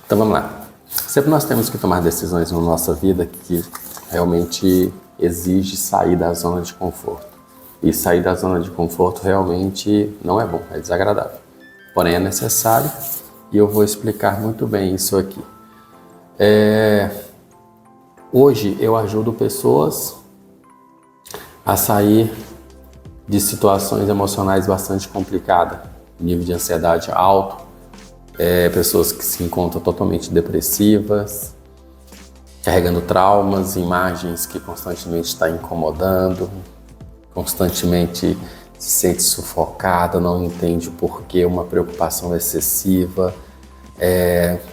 Então vamos lá. Sempre nós temos que tomar decisões na nossa vida que realmente exige sair da zona de conforto. E sair da zona de conforto realmente não é bom, é desagradável. Porém é necessário e eu vou explicar muito bem isso aqui. Hoje eu ajudo pessoas a sair de situações emocionais bastante complicadas, nível de ansiedade alto, pessoas que se encontram totalmente depressivas, carregando traumas, imagens que constantemente estão incomodando, constantemente se sente sufocada, não entende o porquê, uma preocupação excessiva,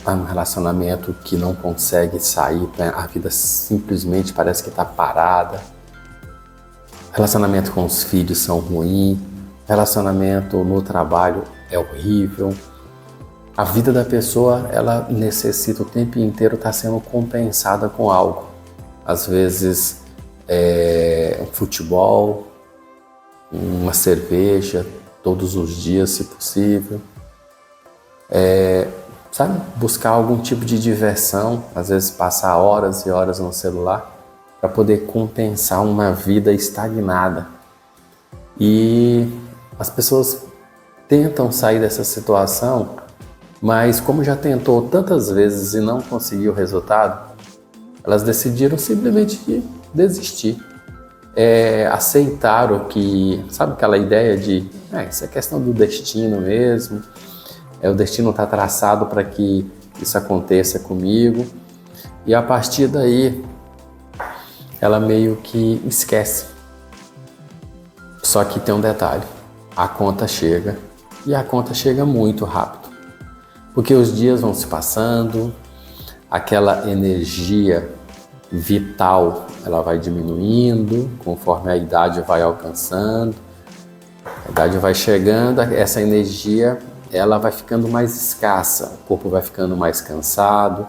um relacionamento que não consegue sair, a vida simplesmente parece que está parada. Relacionamento com os filhos são ruins, relacionamento no trabalho é horrível. A vida da pessoa, ela necessita o tempo inteiro estar sendo compensada com algo. Às vezes, um futebol, uma cerveja, todos os dias, se possível. Buscar algum tipo de diversão, às vezes passar horas e horas no celular, para poder compensar uma vida estagnada. E as pessoas tentam sair dessa situação, mas como já tentou tantas vezes e não conseguiu resultado, elas decidiram simplesmente desistir. Aceitaram que, sabe aquela ideia de isso é questão do destino mesmo, o destino está traçado para que isso aconteça comigo, e a partir daí ela meio que esquece. Só que tem um detalhe, a conta chega, e a conta chega muito rápido, porque os dias vão se passando, aquela energia vital ela vai diminuindo conforme a idade vai alcançando, a idade vai chegando, essa energia ela vai ficando mais escassa, o corpo vai ficando mais cansado,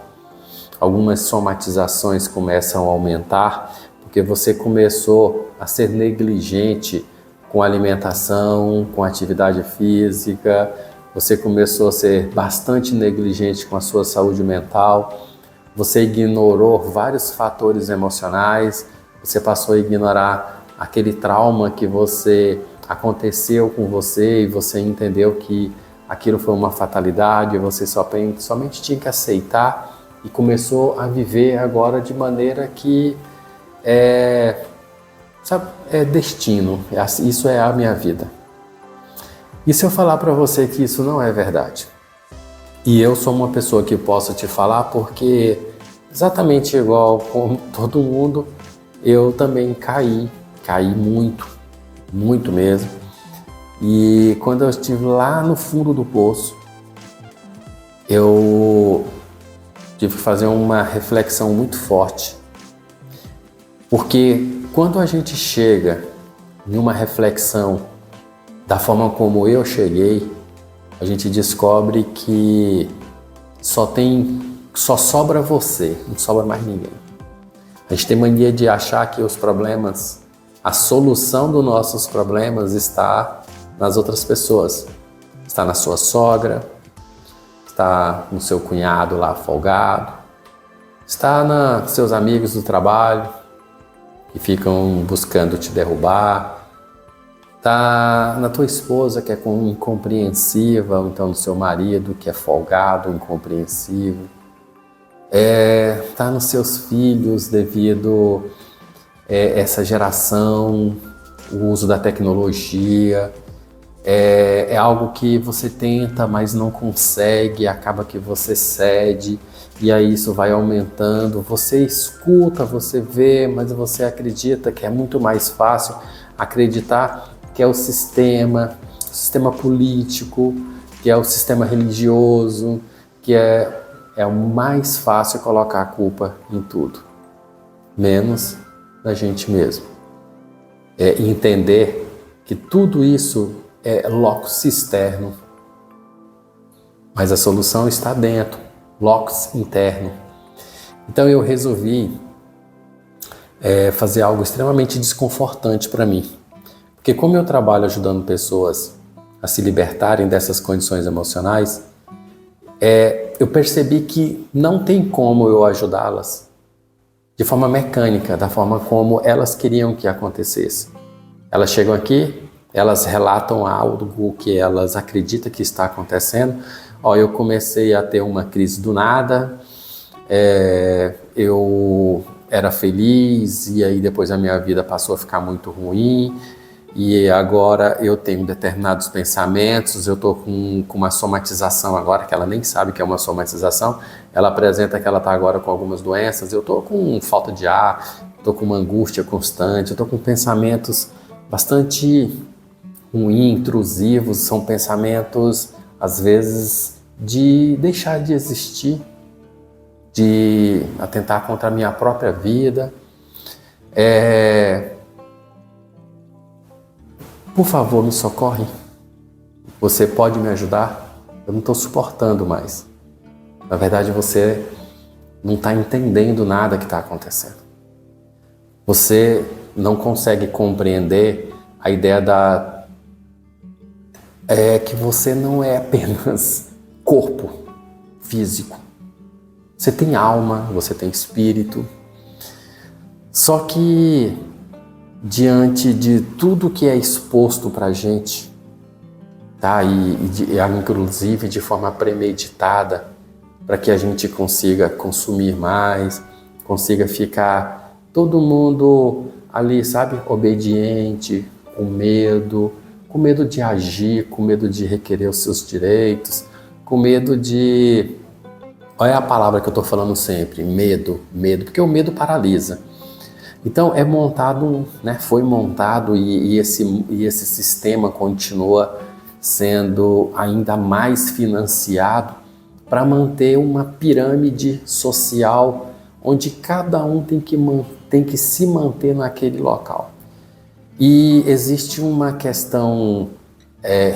algumas somatizações começam a aumentar, porque você começou a ser negligente com alimentação, com atividade física, você começou a ser bastante negligente com a sua saúde mental, você ignorou vários fatores emocionais, você passou a ignorar aquele trauma que aconteceu com você e você entendeu que aquilo foi uma fatalidade, você somente tinha que aceitar e começou a viver agora de maneira que é destino, isso é a minha vida. E se eu falar para você que isso não é verdade? E eu sou uma pessoa que posso te falar porque, exatamente igual como todo mundo, eu também caí muito, muito mesmo. E quando eu estive lá no fundo do poço, eu tive que fazer uma reflexão muito forte. Porque quando a gente chega em uma reflexão da forma como eu cheguei, a gente descobre que só sobra você, não sobra mais ninguém. A gente tem mania de achar que os problemas, a solução dos nossos problemas está nas outras pessoas. Está na sua sogra, está no seu cunhado lá folgado, está nos seus amigos do trabalho que ficam buscando te derrubar, está na tua esposa que é incompreensiva, ou então no seu marido que é folgado, incompreensivo, está nos seus filhos devido a essa geração, o uso da tecnologia, é algo que você tenta, mas não consegue, acaba que você cede, e aí isso vai aumentando, você escuta, você vê, mas você acredita que é muito mais fácil acreditar que é o sistema político, que é o sistema religioso, que é o mais fácil colocar a culpa em tudo, menos na gente mesmo. Entender que tudo isso é locus externo, mas a solução está dentro, locus interno. Então eu resolvi fazer algo extremamente desconfortante para mim, porque como eu trabalho ajudando pessoas a se libertarem dessas condições emocionais, eu percebi que não tem como eu ajudá-las de forma mecânica, da forma como elas queriam que acontecesse. Elas chegam aqui, elas relatam algo que elas acreditam que está acontecendo. Eu comecei a ter uma crise do nada, eu era feliz e aí depois a minha vida passou a ficar muito ruim e agora eu tenho determinados pensamentos, eu estou com uma somatização agora, que ela nem sabe que é uma somatização, ela apresenta que ela está agora com algumas doenças, eu estou com falta de ar, estou com uma angústia constante, eu estou com pensamentos bastante ruins, intrusivos, são pensamentos às vezes de deixar de existir, de atentar contra a minha própria vida. Por favor, me socorre. Você pode me ajudar? Eu não estou suportando mais. Na verdade, você não está entendendo nada que está acontecendo. Você não consegue compreender a ideia que você não é apenas corpo físico. Você tem alma, você tem espírito. Só que diante de tudo que é exposto para a gente, tá? Inclusive de forma premeditada, para que a gente consiga consumir mais, consiga ficar todo mundo ali, sabe, obediente, com medo de agir, com medo de requerer os seus direitos, com medo de... Olha a palavra que eu estou falando sempre, medo, porque o medo paralisa. Então foi montado e esse sistema continua sendo ainda mais financiado para manter uma pirâmide social onde cada um tem que se manter naquele local. E existe uma questão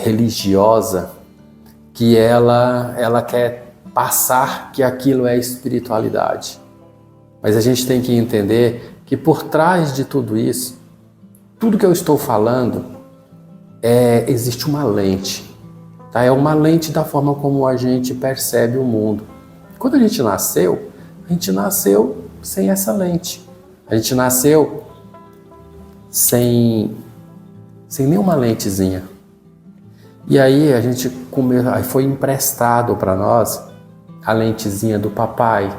religiosa que ela quer passar que aquilo é espiritualidade. Mas a gente tem que entender que por trás de tudo isso, tudo que eu estou falando, existe uma lente. Tá? É uma lente da forma como a gente percebe o mundo. Quando a gente nasceu sem essa lente. A gente nasceu sem nenhuma lentezinha. E aí aí foi emprestado para nós a lentezinha do papai,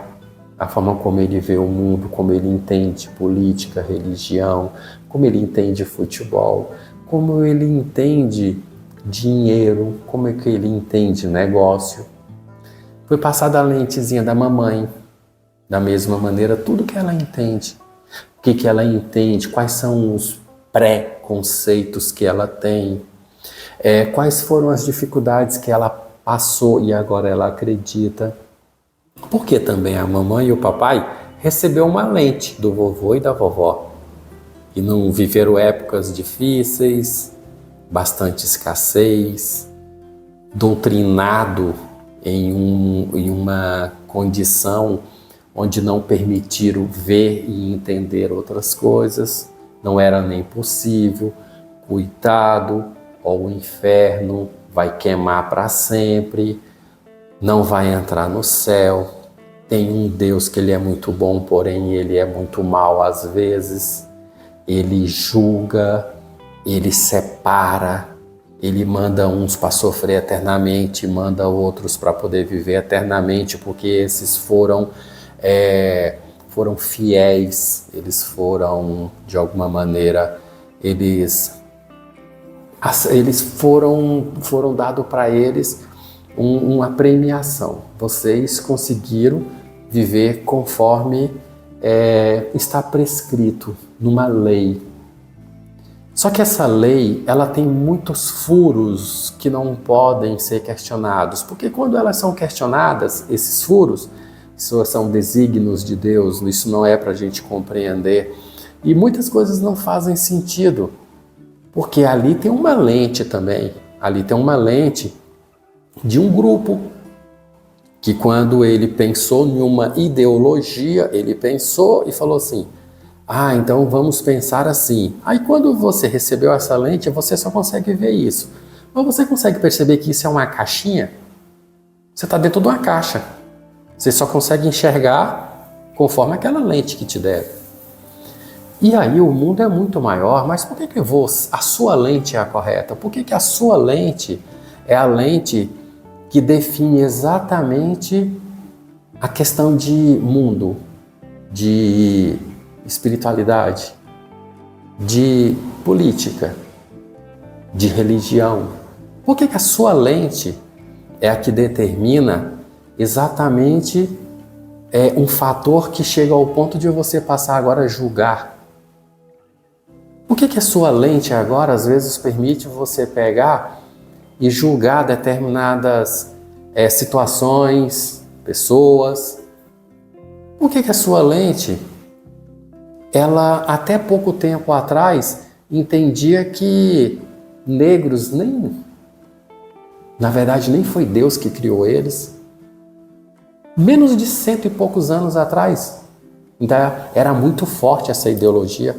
a forma como ele vê o mundo, como ele entende política, religião, como ele entende futebol, como ele entende dinheiro, como é que ele entende negócio. Foi passada a lentezinha da mamãe, da mesma maneira, tudo que ela entende. O que ela entende, quais são os pré-conceitos que ela tem, quais foram as dificuldades que ela passou e agora ela acredita. Porque também a mamãe e o papai recebeu uma lente do vovô e da vovó. E não viveram épocas difíceis, bastante escassez, doutrinado em uma condição onde não permitiram ver e entender outras coisas, não era nem possível, coitado, o inferno vai queimar para sempre, não vai entrar no céu, tem um Deus que ele é muito bom, porém ele é muito mau às vezes, ele julga, ele separa, ele manda uns para sofrer eternamente, manda outros para poder viver eternamente, porque esses foram fiéis, eles foram, de alguma maneira, eles foram dado para eles uma premiação. Vocês conseguiram viver conforme está prescrito numa lei. Só que essa lei, ela tem muitos furos que não podem ser questionados, porque quando elas são questionadas, esses furos, isso são desígnios de Deus, isso não é para a gente compreender. E muitas coisas não fazem sentido, porque ali tem uma lente também, ali tem uma lente de um grupo que quando ele pensou em uma ideologia, ele pensou e falou assim, então vamos pensar assim. Aí quando você recebeu essa lente, você só consegue ver isso. Mas você consegue perceber que isso é uma caixinha? Você está dentro de uma caixa. Você só consegue enxergar conforme aquela lente que te deram. E aí o mundo é muito maior, mas por que a sua lente é a correta? Por que a sua lente é a lente que define exatamente a questão de mundo, de espiritualidade, de política, de religião? Por que a sua lente é a que determina exatamente um fator que chega ao ponto de você passar agora a julgar? Por que a sua lente agora às vezes permite você pegar e julgar determinadas situações, pessoas? Por que a sua lente, ela até pouco tempo atrás entendia que negros na verdade nem foi Deus que criou eles? Menos de 100 e poucos anos atrás. Então era muito forte essa ideologia.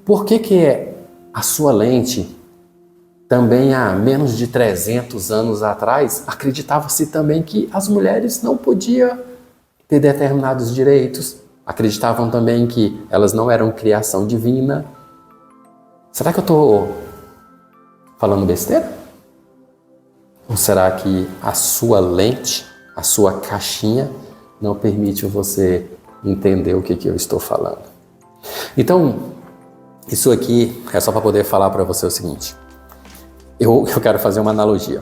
Por que a sua lente, também há menos de 300 anos atrás, acreditava-se também que as mulheres não podiam ter determinados direitos? Acreditavam também que elas não eram criação divina? Será que eu estou falando besteira? Ou será que a sua lente, a sua caixinha, não permite você entender o que eu estou falando? Então, isso aqui é só para poder falar para você o seguinte. Eu quero fazer uma analogia.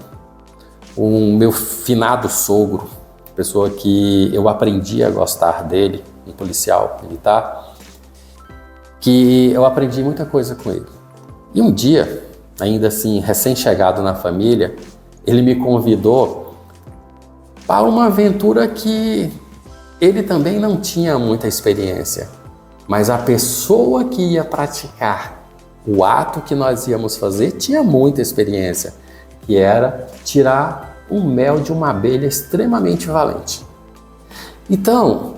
O meu finado sogro, pessoa que eu aprendi a gostar dele, um policial militar, que eu aprendi muita coisa com ele. E um dia, ainda assim, recém-chegado na família, ele me convidou para uma aventura que ele também não tinha muita experiência. Mas a pessoa que ia praticar o ato que nós íamos fazer tinha muita experiência, que era tirar o mel de uma abelha extremamente valente. Então,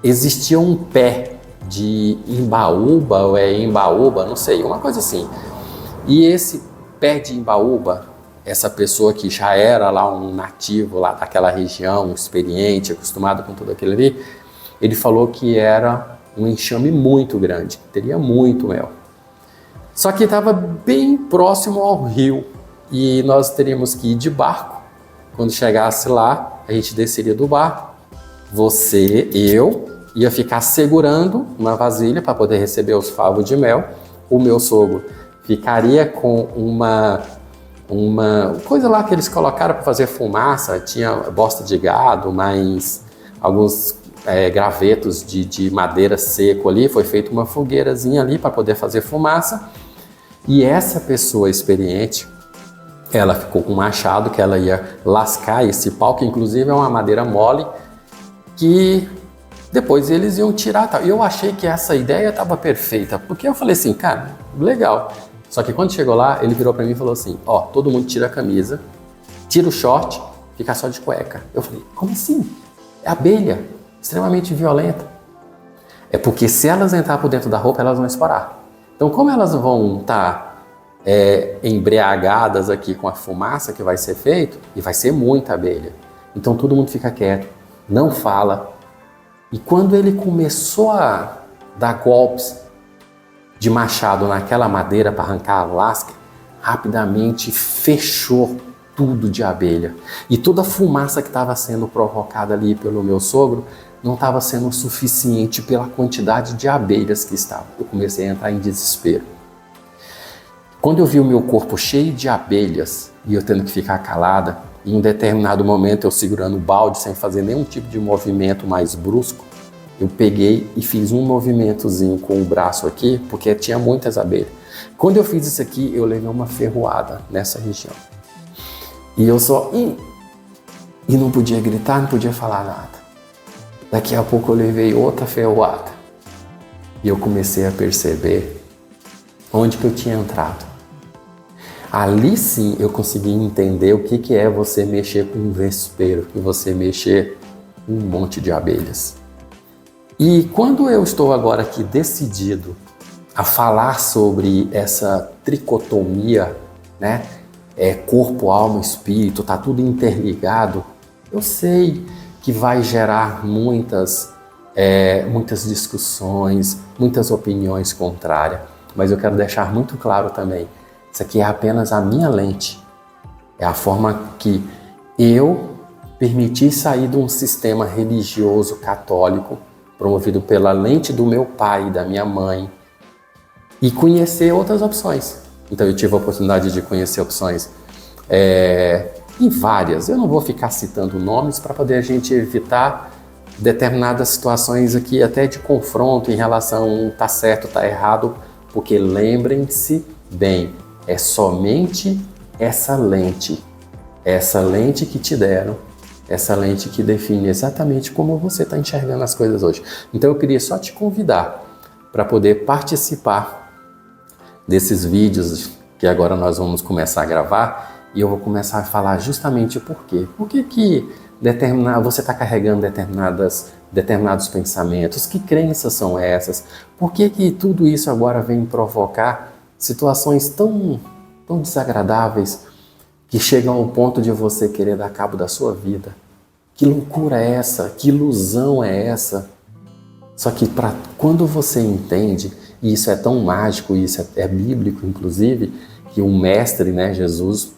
existia um pé de imbaúba, ou embaúba, não sei, uma coisa assim. E esse pé de imbaúba, essa pessoa que já era lá um nativo lá daquela região, experiente, acostumado com tudo aquilo ali, ele falou que era um enxame muito grande, teria muito mel. Só que estava bem próximo ao rio e nós teríamos que ir de barco. Quando chegasse lá, a gente desceria do barco. Eu ia ficar segurando uma vasilha para poder receber os favos de mel. O meu sogro ficaria com uma coisa lá que eles colocaram para fazer fumaça. Tinha bosta de gado, mais alguns gravetos de madeira seco ali. Foi feita uma fogueirazinha ali para poder fazer fumaça. E essa pessoa experiente, ela ficou com um machado que ela ia lascar esse pau, que inclusive é uma madeira mole, que depois eles iam tirar. Eu achei que essa ideia estava perfeita, porque eu falei assim, cara, legal. Só que quando chegou lá, ele virou para mim e falou assim, todo mundo tira a camisa, tira o short, fica só de cueca. Eu falei, como assim? É abelha, extremamente violenta. É porque se elas entrar por dentro da roupa, elas vão estourar. Então, como elas vão estar embriagadas aqui com a fumaça que vai ser feito, e vai ser muita abelha, então todo mundo fica quieto, não fala. E quando ele começou a dar golpes de machado naquela madeira para arrancar a lasca, rapidamente fechou tudo de abelha. E toda a fumaça que estava sendo provocada ali pelo meu sogro não estava sendo suficiente pela quantidade de abelhas que estavam. Eu comecei a entrar em desespero. Quando eu vi o meu corpo cheio de abelhas e eu tendo que ficar calada, em um determinado momento eu segurando o balde sem fazer nenhum tipo de movimento mais brusco, eu peguei e fiz um movimentozinho com o braço aqui, porque tinha muitas abelhas. Quando eu fiz isso aqui, eu levei uma ferroada nessa região. E eu só... E não podia gritar, não podia falar nada. Daqui a pouco eu levei outra ferroada. E eu comecei a perceber onde que eu tinha entrado. Ali sim eu consegui entender o que é você mexer com um vespeiro, e você mexer com um monte de abelhas. E quando eu estou agora aqui decidido a falar sobre essa tricotomia, né? Corpo, alma, espírito, tá tudo interligado. Eu sei que vai gerar muitas discussões, muitas opiniões contrárias, mas eu quero deixar muito claro também, isso aqui é apenas a minha lente, é a forma que eu permiti sair de um sistema religioso católico promovido pela lente do meu pai e da minha mãe e conhecer outras opções. Então eu tive a oportunidade de conhecer opções em várias. Eu não vou ficar citando nomes para poder a gente evitar determinadas situações aqui até de confronto em relação tá certo, tá errado, porque lembrem-se bem, é somente essa lente que te deram, essa lente que define exatamente como você está enxergando as coisas hoje. Então eu queria só te convidar para poder participar desses vídeos que agora nós vamos começar a gravar e eu vou começar a falar justamente o porquê. Por que você está carregando determinados pensamentos? Que crenças são essas? Por que tudo isso agora vem provocar situações tão desagradáveis que chegam ao ponto de você querer dar cabo da sua vida? Que loucura é essa? Que ilusão é essa? Só que quando você entende, e isso é tão mágico, isso é bíblico inclusive, que o mestre, né, Jesus,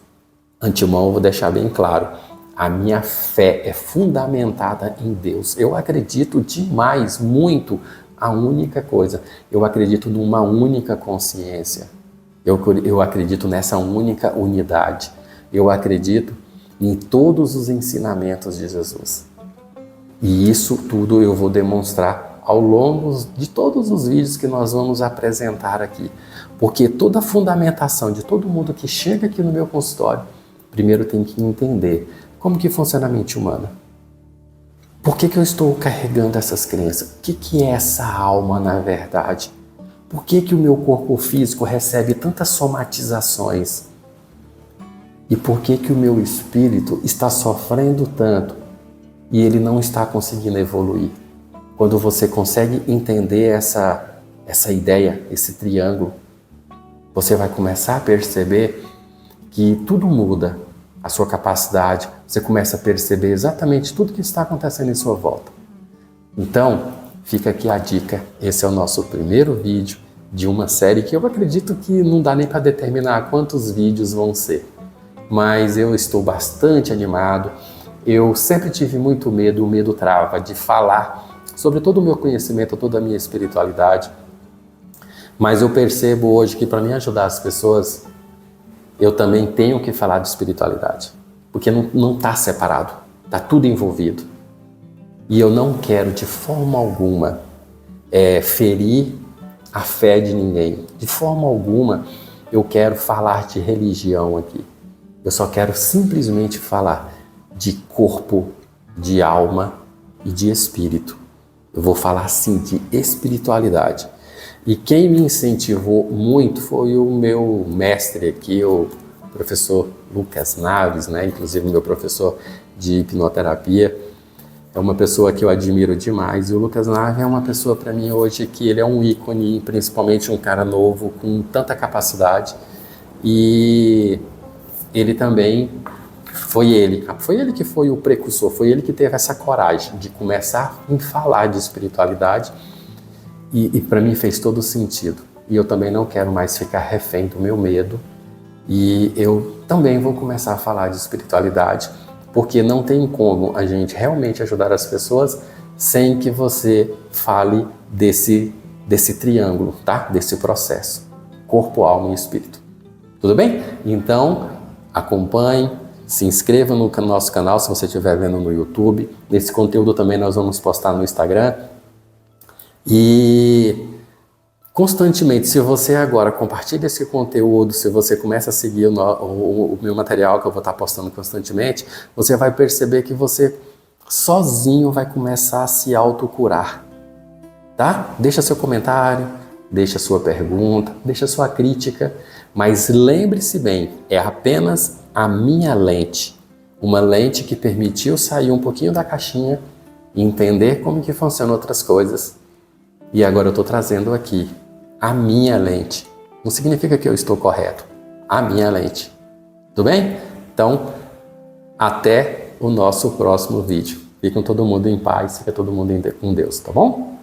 antemão eu vou deixar bem claro, a minha fé é fundamentada em Deus. Eu acredito demais, muito, a única coisa, eu acredito numa única consciência, eu acredito nessa única unidade, eu acredito em todos os ensinamentos de Jesus. E isso tudo eu vou demonstrar ao longo de todos os vídeos que nós vamos apresentar aqui. Porque toda a fundamentação de todo mundo que chega aqui no meu consultório, primeiro tem que entender como que funciona a mente humana. Por que eu estou carregando essas crenças? O que é essa alma na verdade? Por que o meu corpo físico recebe tantas somatizações? E por que o meu espírito está sofrendo tanto e ele não está conseguindo evoluir? Quando você consegue entender essa ideia, esse triângulo, você vai começar a perceber que tudo muda, a sua capacidade, você começa a perceber exatamente tudo que está acontecendo em sua volta. Então, fica aqui a dica, esse é o nosso primeiro vídeo de uma série que eu acredito que não dá nem para determinar quantos vídeos vão ser. Mas eu estou bastante animado, eu sempre tive muito medo, o medo trava de falar sobre todo o meu conhecimento, toda a minha espiritualidade, mas eu percebo hoje que para me ajudar as pessoas, eu também tenho que falar de espiritualidade, porque não está separado, está tudo envolvido. E eu não quero de forma alguma ferir a fé de ninguém, de forma alguma eu quero falar de religião aqui. Eu só quero simplesmente falar de corpo, de alma e de espírito. Eu vou falar sim de espiritualidade. E quem me incentivou muito foi o meu mestre aqui, o professor Lucas Naves, né? Inclusive meu professor de hipnoterapia. É uma pessoa que eu admiro demais. E o Lucas Naves é uma pessoa para mim hoje que ele é um ícone, principalmente um cara novo, com tanta capacidade. E ele também foi ele que foi o precursor, foi ele que teve essa coragem de começar a falar de espiritualidade e para mim fez todo sentido. E eu também não quero mais ficar refém do meu medo e eu também vou começar a falar de espiritualidade, porque não tem como a gente realmente ajudar as pessoas sem que você fale desse triângulo, tá? Desse processo, corpo, alma e espírito. Tudo bem? Então, acompanhe, se inscreva no nosso canal se você estiver vendo no YouTube. Esse conteúdo também nós vamos postar no Instagram. E constantemente, se você agora compartilha esse conteúdo, se você começa a seguir o meu material que eu vou estar postando constantemente, você vai perceber que você sozinho vai começar a se autocurar, tá? Deixa seu comentário, deixa sua pergunta, deixa sua crítica, mas lembre-se bem, é apenas a minha lente, uma lente que permitiu sair um pouquinho da caixinha e entender como que funcionam outras coisas. E agora eu estou trazendo aqui a minha lente. Não significa que eu estou correto, a minha lente. Tudo bem? Então, até o nosso próximo vídeo. Fiquem todo mundo em paz, fica todo mundo com Deus, tá bom?